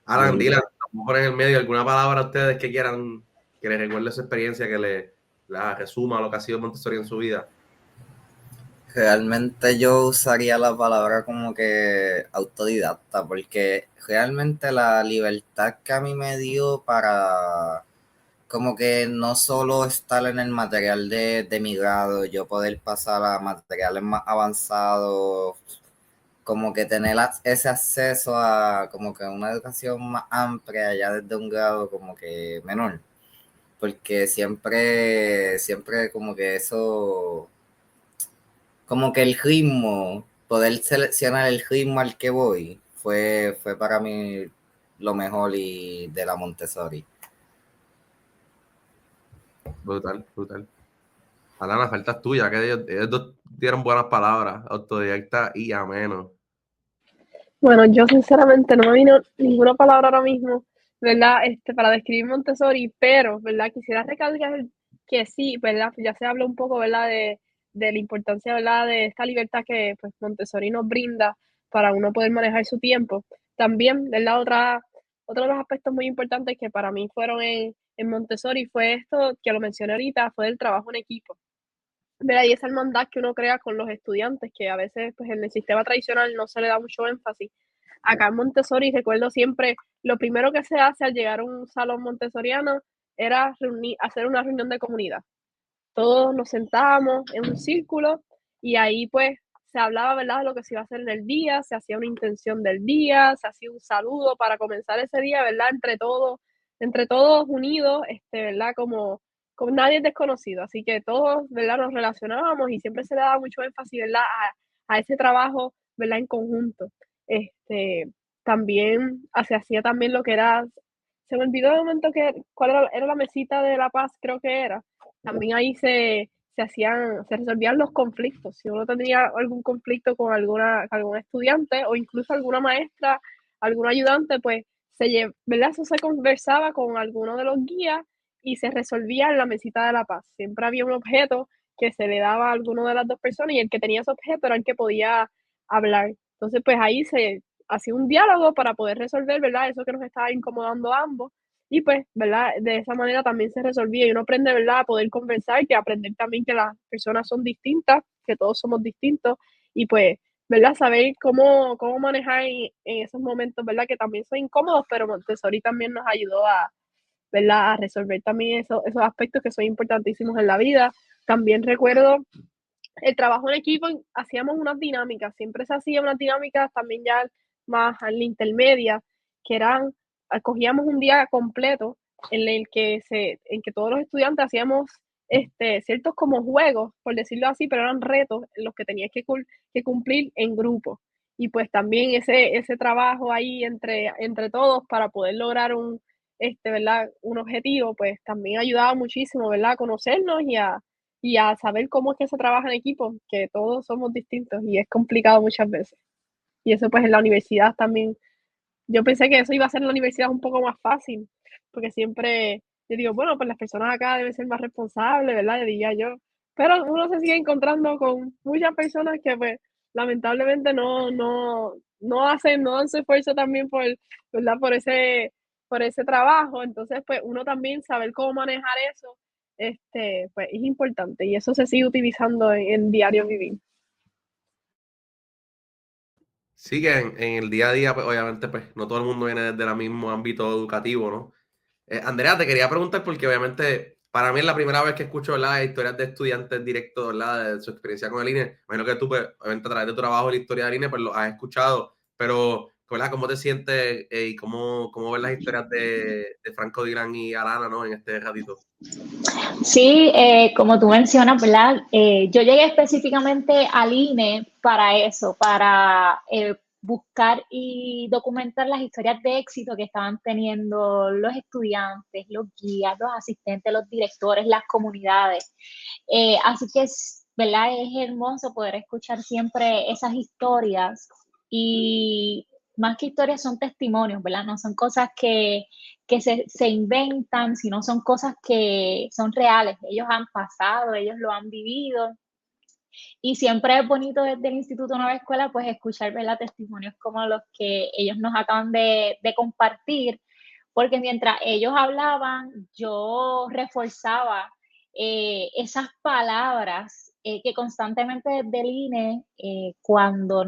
Alan, Dylan, a lo mejor en el medio, alguna palabra a ustedes que quieran, que les recuerde su experiencia, que la resuma lo que ha sido Montessori en su vida. Realmente yo usaría la palabra como que autodidacta, porque realmente la libertad que a mí me dio para como que no solo estar en el material de mi grado, yo poder pasar a materiales más avanzados, como que tener ese acceso a como que una educación más amplia ya desde un grado como que menor, porque siempre como que eso, como que el ritmo, poder seleccionar el ritmo al que voy, fue para mí lo mejor y de la Montessori. Brutal, brutal. Alana, faltas tuya, que ellos dos dieron buenas palabras, autodidacta y ameno. Bueno, yo sinceramente no me vino ninguna palabra ahora mismo, ¿verdad? Para describir Montessori, pero, ¿verdad? Quisiera recalcar que sí, ¿verdad? Ya se habló un poco, ¿verdad? De la importancia, ¿verdad? De esta libertad que pues, Montessori nos brinda para uno poder manejar su tiempo. También, ¿verdad? Otro de los aspectos muy importantes que para mí fueron en Montessori fue esto, que lo mencioné ahorita, fue el trabajo en equipo. ¿Verdad? Y esa hermandad que uno crea con los estudiantes, que a veces pues, en el sistema tradicional no se le da mucho énfasis. Acá en Montessori recuerdo siempre, lo primero que se hace al llegar a un salón montessoriano era hacer una reunión de comunidad. Todos nos sentábamos en un círculo y ahí pues se hablaba, ¿verdad?, de lo que se iba a hacer en el día, se hacía una intención del día, se hacía un saludo para comenzar ese día, ¿verdad?, entre todos, entre todos unidos, ¿verdad? Como nadie es desconocido, así que todos, ¿verdad? Nos relacionábamos y siempre se le daba mucho énfasis, ¿verdad? A ese trabajo, ¿verdad? En conjunto. También se hacía también lo que era, se me olvidó de momento cuál era la mesita de la paz, creo que era. También ahí se resolvían los conflictos. Si uno tendría algún conflicto con algún estudiante o incluso alguna maestra, algún ayudante, pues ¿verdad? Eso se conversaba con alguno de los guías y se resolvía en la mesita de la paz. Siempre había un objeto que se le daba a alguno de las dos personas y el que tenía ese objeto era el que podía hablar. Entonces, pues ahí se hacía un diálogo para poder resolver, ¿verdad? Eso que nos estaba incomodando a ambos. Y pues, ¿verdad? De esa manera también se resolvía y uno aprende, ¿verdad? A poder conversar, que aprender también que las personas son distintas, que todos somos distintos y pues, ¿verdad? Saber cómo manejar en esos momentos, ¿verdad? Que también son incómodos, pero Montessori también nos ayudó ¿verdad? A resolver también esos aspectos que son importantísimos en la vida. También recuerdo el trabajo en equipo, hacíamos unas dinámicas, siempre se hacían unas dinámicas también ya más en la intermedia, que cogíamos un día completo en que todos los estudiantes hacíamos ciertos como juegos, por decirlo así, pero eran retos en los que tenías que cumplir en grupo. Y pues también ese trabajo ahí entre todos para poder lograr ¿verdad? Un objetivo, pues también ayudaba muchísimo, ¿verdad? A conocernos y a saber cómo es que se trabaja en equipo, que todos somos distintos y es complicado muchas veces. Y eso pues en la universidad también, yo pensé que eso iba a ser en la universidad un poco más fácil, porque siempre yo digo, bueno, pues las personas acá deben ser más responsables, ¿verdad? Diría yo. Pero uno se sigue encontrando con muchas personas que pues lamentablemente no dan su esfuerzo también ¿verdad? Por ese trabajo. Entonces, pues uno también saber cómo manejar eso, pues es importante y eso se sigue utilizando en diario vivir. Sí, que en el día a día, pues obviamente, pues no todo el mundo viene desde el mismo ámbito educativo, ¿no? Andrea, te quería preguntar porque obviamente para mí es la primera vez que escucho las historias de estudiantes directos, ¿verdad? De su experiencia con el INE. Imagino que tú, pues, obviamente a través de tu trabajo en la historia del INE, pues lo has escuchado, pero ¿verdad? ¿Cómo te sientes y cómo ves las historias de Franco, Dylan y Alana, ¿no? En este ratito. Sí, como tú mencionas, ¿verdad? Yo llegué específicamente al INE para eso, para buscar y documentar las historias de éxito que estaban teniendo los estudiantes, los guías, los asistentes, los directores, las comunidades. Así que, ¿verdad? Es hermoso poder escuchar siempre esas historias y más que historias son testimonios, ¿verdad? No son cosas que se inventan, sino son cosas que son reales. Ellos han pasado, ellos lo han vivido. Y siempre es bonito desde el Instituto Nueva Escuela, pues escuchar, ¿verdad? Testimonios como los que ellos nos acaban de compartir, porque mientras ellos hablaban, yo reforzaba esas palabras que constantemente desde el INE, cuando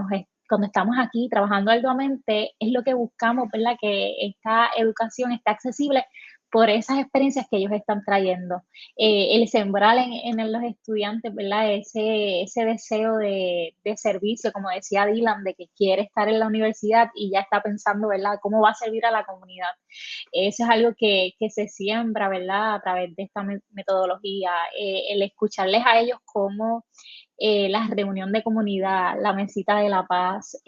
estamos aquí trabajando arduamente, es lo que buscamos, ¿verdad? Que esta educación esté accesible por esas experiencias que ellos están trayendo. El sembrar en los estudiantes, ¿verdad? Ese deseo de servicio, como decía Dylan, de que quiere estar en la universidad y ya está pensando, ¿verdad? ¿Cómo va a servir a la comunidad? Eso es algo que se siembra, ¿verdad? A través de esta metodología. El escucharles a ellos cómo la reunión de comunidad, la mesita de la paz,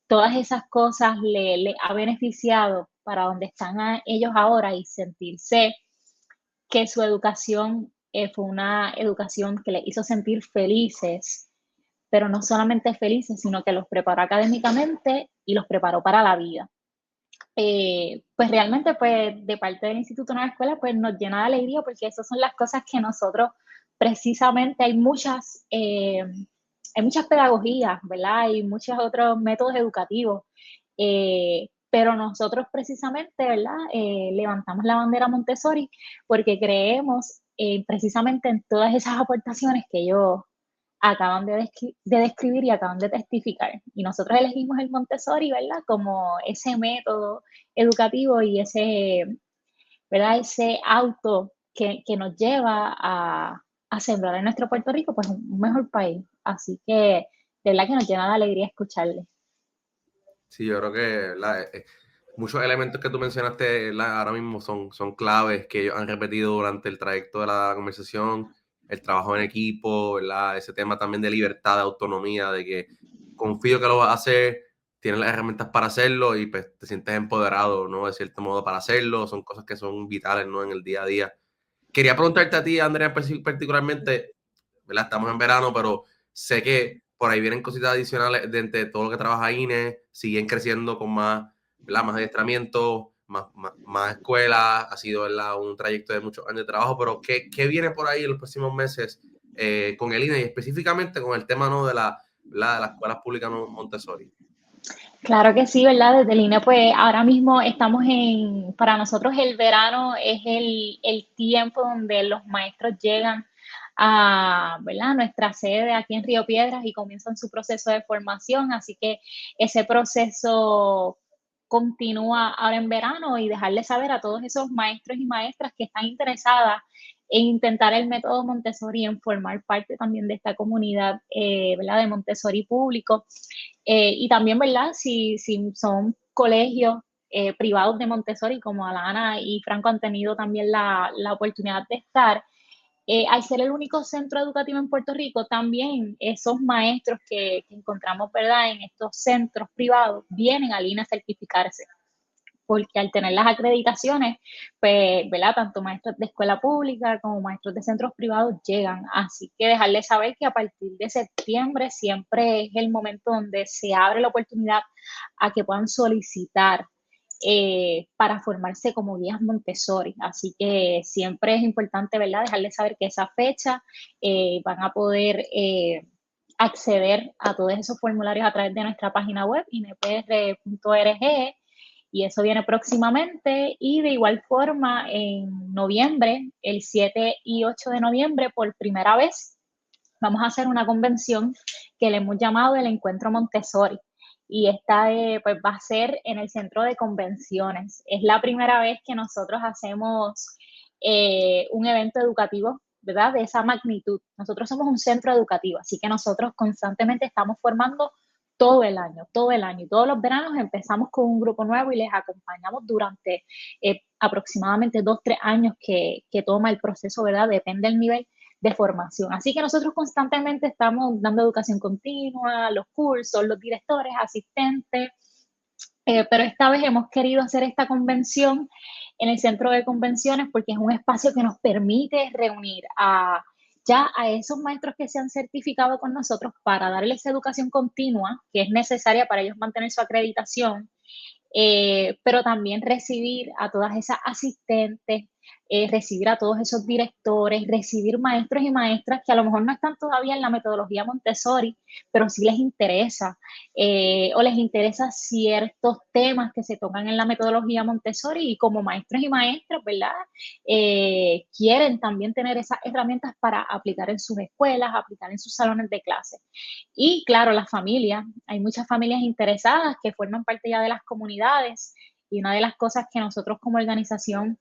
todas esas cosas le ha beneficiado para donde están ellos ahora y sentirse que su educación fue una educación que les hizo sentir felices, pero no solamente felices, sino que los preparó académicamente y los preparó para la vida. Pues realmente, pues de parte del Instituto Nueva Escuela, pues nos llena de alegría porque esas son las cosas que nosotros precisamente hay muchas pedagogías, ¿verdad? Hay muchos otros métodos educativos, pero nosotros precisamente, ¿verdad? Levantamos la bandera Montessori porque creemos precisamente en todas esas aportaciones que ellos acaban de describir y acaban de testificar. Y nosotros elegimos el Montessori, ¿verdad? Como ese método educativo y ¿verdad? Ese auto que nos lleva a sembrar en nuestro Puerto Rico, pues un mejor país. Así que, de verdad que nos llena de alegría escucharle. Sí, yo creo que Muchos elementos que tú mencionaste ahora mismo son claves que ellos han repetido durante el trayecto de la conversación, el trabajo en equipo, ¿verdad? Ese tema también de libertad, de autonomía, de que confío que lo vas a hacer, tienes las herramientas para hacerlo y pues, te sientes empoderado, ¿no? De cierto modo para hacerlo, son cosas que son vitales, ¿no? En el día a día. Quería preguntarte a ti, Andrea, particularmente, ¿verdad? Estamos en verano, pero sé que por ahí vienen cositas adicionales de todo lo que trabaja INE, siguen creciendo con más, ¿verdad? Más adiestramiento, más escuelas, ha sido, ¿verdad? Un trayecto de muchos años de trabajo, pero ¿qué viene por ahí en los próximos meses con el INE y específicamente con el tema, ¿no? De las escuelas públicas Montessori? Claro que sí, ¿verdad? Desde el INE, pues ahora mismo estamos para nosotros el verano es el tiempo donde los maestros llegan a, ¿verdad? Nuestra sede aquí en Río Piedras y comienzan su proceso de formación, así que ese proceso continúa ahora en verano y dejarle saber a todos esos maestros y maestras que están interesadas en intentar el método Montessori, en formar parte también de esta comunidad, ¿verdad? De Montessori público. Y también, ¿verdad? Si son colegios privados de Montessori, como Alana y Franco han tenido también la oportunidad de estar, al ser el único centro educativo en Puerto Rico, también esos maestros que encontramos, ¿verdad? En estos centros privados vienen al INE a certificarse porque al tener las acreditaciones, pues, ¿verdad? Tanto maestros de escuela pública como maestros de centros privados llegan. Así que dejarles saber que a partir de septiembre siempre es el momento donde se abre la oportunidad a que puedan solicitar para formarse como guías Montessori. Así que siempre es importante, ¿verdad? Dejarles saber que esa fecha van a poder acceder a todos esos formularios a través de nuestra página web, inepr.org, y eso viene próximamente. Y de igual forma, en noviembre, el 7 y 8 de noviembre, por primera vez, vamos a hacer una convención que le hemos llamado el Encuentro Montessori. Y esta pues va a ser en el centro de convenciones. Es la primera vez que nosotros hacemos un evento educativo, ¿verdad? De esa magnitud. Nosotros somos un centro educativo, así que nosotros constantemente estamos formando todo el año, todo el año. Y todos los veranos empezamos con un grupo nuevo y les acompañamos durante aproximadamente 2-3 años que toma el proceso, ¿verdad? Depende del nivel de formación. Así que nosotros constantemente estamos dando educación continua, los cursos, los directores, asistentes, pero esta vez hemos querido hacer esta convención en el centro de convenciones porque es un espacio que nos permite reunir a esos maestros que se han certificado con nosotros para darles educación continua, que es necesaria para ellos mantener su acreditación, pero también recibir a todas esas asistentes, recibir a todos esos directores, recibir maestros y maestras que a lo mejor no están todavía en la metodología Montessori, pero sí les interesa, o les interesa ciertos temas que se tocan en la metodología Montessori y como maestros y maestras, ¿verdad? Quieren también tener esas herramientas para aplicar en sus escuelas, aplicar en sus salones de clase. Y claro, las familias, hay muchas familias interesadas que forman parte ya de las comunidades y una de las cosas que nosotros como organización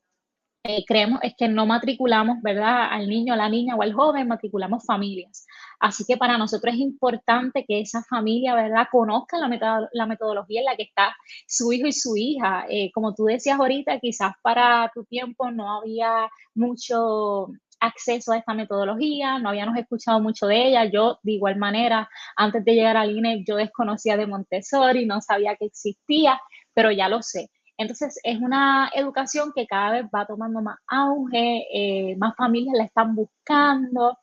creemos es que no matriculamos, ¿verdad? Al niño, a la niña o al joven, matriculamos familias. Así que para nosotros es importante que esa familia, ¿verdad? Conozca la metodología en la que está su hijo y su hija. Como tú decías ahorita, quizás para tu tiempo no había mucho acceso a esta metodología, no habíamos escuchado mucho de ella. Yo, de igual manera, antes de llegar al INE, yo desconocía de Montessori, no sabía que existía, pero ya lo sé. Entonces, es una educación que cada vez va tomando más auge, más familias la están buscando,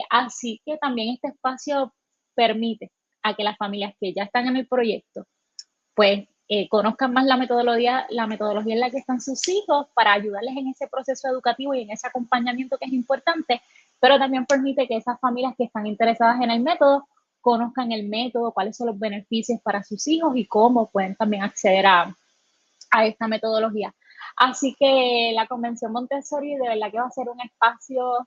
así que también este espacio permite a que las familias que ya están en el proyecto, pues conozcan más la metodología en la que están sus hijos para ayudarles en ese proceso educativo y en ese acompañamiento que es importante, pero también permite que esas familias que están interesadas en el método conozcan el método, cuáles son los beneficios para sus hijos y cómo pueden también acceder a esta metodología. Así que la Convención Montessori de verdad que va a ser un espacio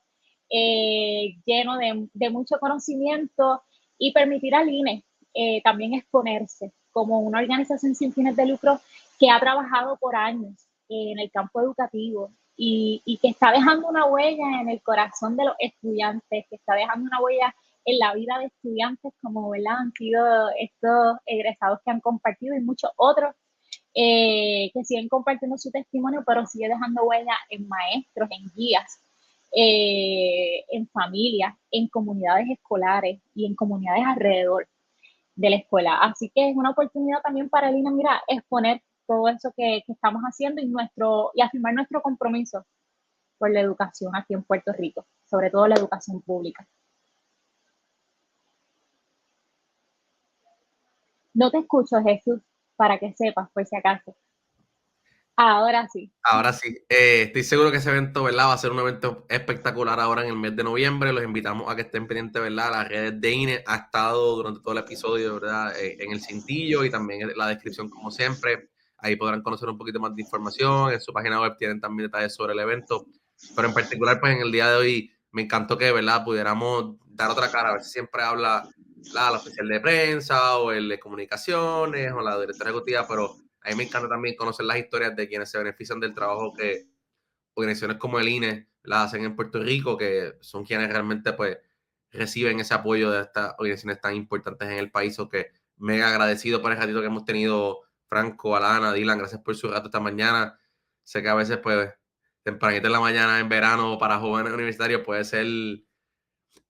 lleno de mucho conocimiento y permitir al INE también exponerse como una organización sin fines de lucro que ha trabajado por años en el campo educativo y que está dejando una huella en el corazón de los estudiantes, que está dejando una huella en la vida de estudiantes como, ¿verdad? Han sido estos egresados que han compartido y muchos otros que siguen compartiendo su testimonio, pero sigue dejando huella en maestros, en guías, en familias, en comunidades escolares y en comunidades alrededor de la escuela. Así que es una oportunidad también para el INE, mira, exponer todo eso que estamos haciendo y afirmar nuestro compromiso por la educación aquí en Puerto Rico, sobre todo la educación pública. No te escucho, Jesús, para que sepas, por si acaso. Ahora sí. Ahora sí, estoy seguro que ese evento, ¿verdad? Va a ser un evento espectacular ahora en el mes de noviembre. Los invitamos a que estén pendientes, ¿verdad? Las redes de INE ha estado durante todo el episodio, ¿verdad? En el cintillo y también en la descripción, como siempre. Ahí podrán conocer un poquito más de información. En su página web tienen también detalles sobre el evento. Pero en particular, pues en el día de hoy me encantó que, ¿verdad? Pudiéramos dar otra cara. A ver si siempre habla la oficial de prensa o el de comunicaciones o la directora ejecutiva, pero a mí me encanta también conocer las historias de quienes se benefician del trabajo que organizaciones como el INE las hacen en Puerto Rico, que son quienes realmente pues reciben ese apoyo de estas organizaciones tan importantes en el país. O que mega agradecido por el ratito que hemos tenido, Franco, Alana, Dylan, gracias por su rato esta mañana. Sé que a veces pues tempranito en la mañana en verano para jóvenes universitarios puede ser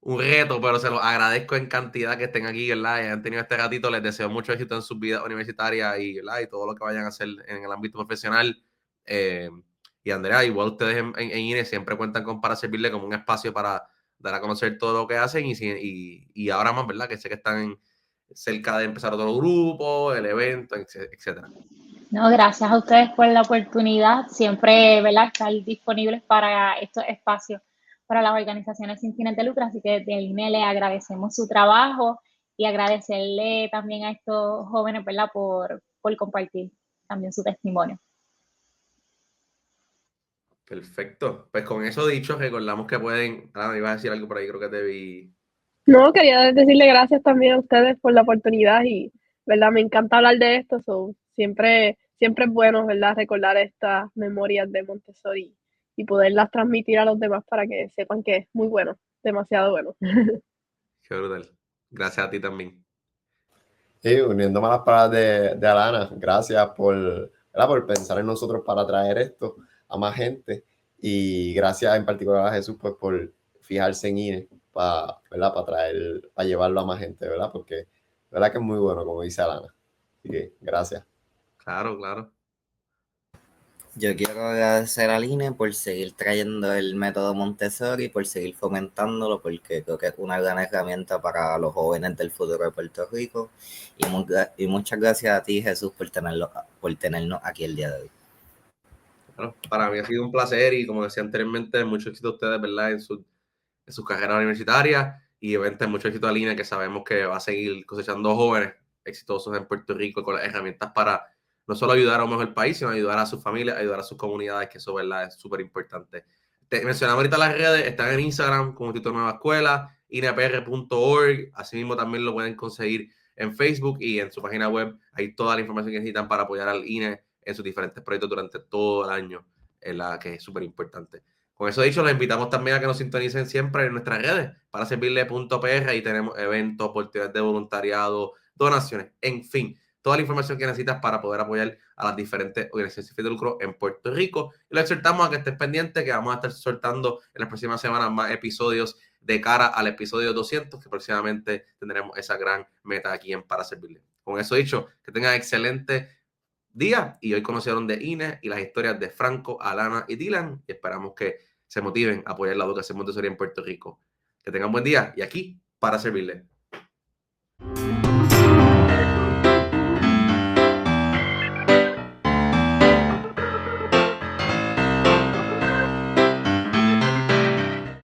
un reto, pero se los agradezco en cantidad que estén aquí, ¿verdad? Y han tenido este ratito. Les deseo mucho éxito en sus vidas universitarias y, ¿verdad? Y todo lo que vayan a hacer en el ámbito profesional. Y Andrea, igual ustedes en INE siempre cuentan con Para Servirle como un espacio para dar a conocer todo lo que hacen y ahora más, ¿verdad? Que sé que están cerca de empezar otro grupo, el evento, etcétera. No, gracias a ustedes por la oportunidad. Siempre, ¿verdad?, estar disponibles para estos espacios para las organizaciones sin fines de lucro. Así que desde el INE le agradecemos su trabajo y agradecerle también a estos jóvenes, ¿verdad?, por compartir también su testimonio. Perfecto. Pues con eso dicho, recordamos que pueden... me iba a decir algo por ahí, creo que te vi. No, quería decirle gracias también a ustedes por la oportunidad y, ¿verdad? Me encanta hablar de esto, siempre es bueno, ¿verdad? Recordar estas memorias de Montessori y poderlas transmitir a los demás para que sepan que es muy bueno, demasiado bueno. Qué brutal. Gracias a ti también. Sí, uniéndome a las palabras de Alana, gracias ¿verdad? Por pensar en nosotros para traer esto a más gente y gracias en particular a Jesús pues por fijarse en INE para llevarlo a más gente, ¿verdad? Porque verdad que es muy bueno, como dice Alana. Así que gracias. Claro, claro. Yo quiero agradecer al INE por seguir trayendo el método Montessori, por seguir fomentándolo, porque creo que es una gran herramienta para los jóvenes del futuro de Puerto Rico. Y muchas gracias a ti, Jesús, por tenernos aquí el día de hoy. Bueno, para mí ha sido un placer y, como decía anteriormente, mucho éxito a ustedes, ¿verdad? En sus carreras universitarias y obviamente mucho éxito a Lina, que sabemos que va a seguir cosechando jóvenes exitosos en Puerto Rico con las herramientas para no solo ayudar a un mejor país, sino ayudar a su familia, ayudar a sus comunidades, que eso, ¿verdad?, es súper importante. Te mencionaba ahorita las redes, están en Instagram como Instituto Nueva Escuela, inepr.org, asimismo también lo pueden conseguir en Facebook y en su página web. Hay toda la información que necesitan para apoyar al INE en sus diferentes proyectos durante todo el año, que es súper importante. Con eso dicho, los invitamos también a que nos sintonicen siempre en nuestras redes para servirle.pr. Ahí tenemos eventos, oportunidades de voluntariado, donaciones, en fin, toda la información que necesitas para poder apoyar a las diferentes organizaciones sin fines de lucro en Puerto Rico. Y lo exhortamos a que estés pendiente, que vamos a estar soltando en las próximas semanas más episodios de cara al episodio 200, que próximamente tendremos esa gran meta aquí en Para Servirle. Con eso dicho, que tengan excelente día y hoy conocieron de INE y las historias de Franco, Alana y Dylan y esperamos que se motiven a apoyar la educación Montessori en Puerto Rico. Que tengan buen día y aquí Para Servirle.